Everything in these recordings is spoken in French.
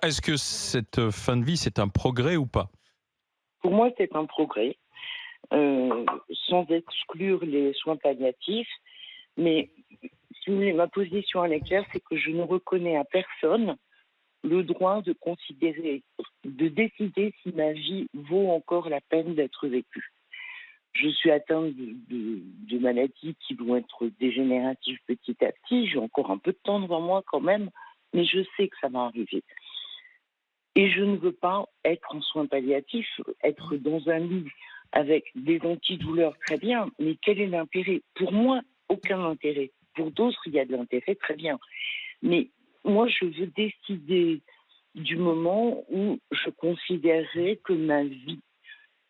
Est-ce que cette fin de vie, c'est un progrès ou pas? Pour moi, c'est un progrès, sans exclure les soins palliatifs. Mais si vous voulez, ma position à l'éclair, c'est que je ne reconnais à personne le droit de considérer, de décider si ma vie vaut encore la peine d'être vécue. Je suis atteinte de maladies qui vont être dégénératives petit à petit. J'ai encore un peu de temps devant moi quand même, mais je sais que ça va arriver. Et je ne veux pas être en soins palliatifs, être dans un lit avec des antidouleurs, très bien, mais quel est l'intérêt? Pour moi, aucun intérêt. Pour d'autres, il y a de l'intérêt, très bien. Mais moi, je veux décider du moment où je considérerai que ma vie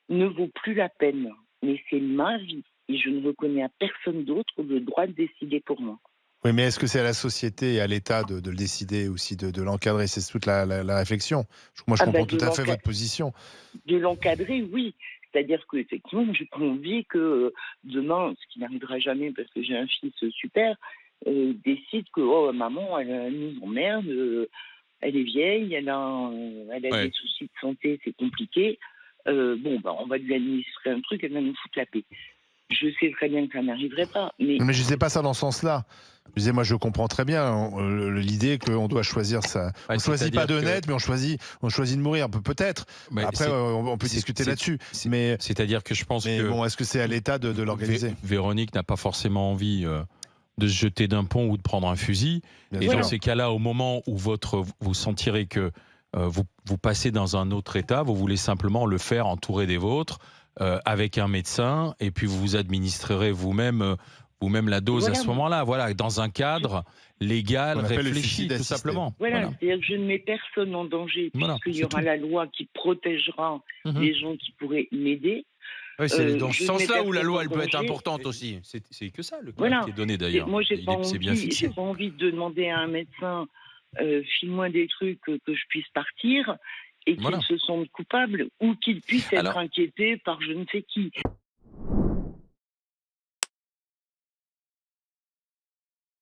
ne vaut plus la peine. Mais c'est ma vie et je ne reconnais à personne d'autre le droit de décider pour moi. Oui, mais est-ce que c'est à la société et à l'État de le décider aussi, de l'encadrer? C'est toute la réflexion. Moi, je Ah ben comprends tout à fait votre position. de l'encadrer, oui. C'est-à-dire qu'effectivement, j'ai pas envie que demain, ce qui n'arrivera jamais parce que j'ai un fils super, décide que oh, maman, elle nous emmerde, elle est vieille, elle a des Ouais. soucis de santé, c'est compliqué. On va lui administrer un truc, elle va nous foutre la paix. Je sais très bien que ça n'arriverait pas, mais Mais je ne disais pas ça dans ce sens-là. Je disais, moi, je comprends très bien l'idée qu'on doit choisir ça. On Ouais, ne choisit pas c'est-à-dire de que naître, mais on choisit de mourir, peut-être. mais Après, on peut discuter là-dessus. Mais, c'est-à-dire que je pense mais que bon, est-ce que c'est à l'État de l'organiser? Véronique n'a pas forcément envie de se jeter d'un pont ou de prendre un fusil. Bien Et sûr. dans ces cas-là, au moment où vous sentirez que vous passez dans un autre état, vous voulez simplement le faire entouré des vôtres, avec un médecin, et puis vous administrerez vous-même la dose à voilà. ce moment-là. Voilà, dans un cadre légal, On appelle le réfléchi, suicide tout assisté. simplement. Voilà, Voilà, c'est-à-dire que je ne mets personne en danger voilà, puisqu'il y c'est aura tout. la loi qui protégera Mhm. les gens qui pourraient m'aider. Oui, c'est dans ce Je ne mets sens-là où la personne loi en elle peut être danger. importante aussi. C'est que ça le cadre Voilà. qui est donné d'ailleurs. Moi, C'est bien j'ai fixé. pas envie de demander à un médecin file-moi des trucs que je puisse partir et qu'il Voilà. se sente coupable ou qu'il puisse être Alors, inquiété par je ne sais qui.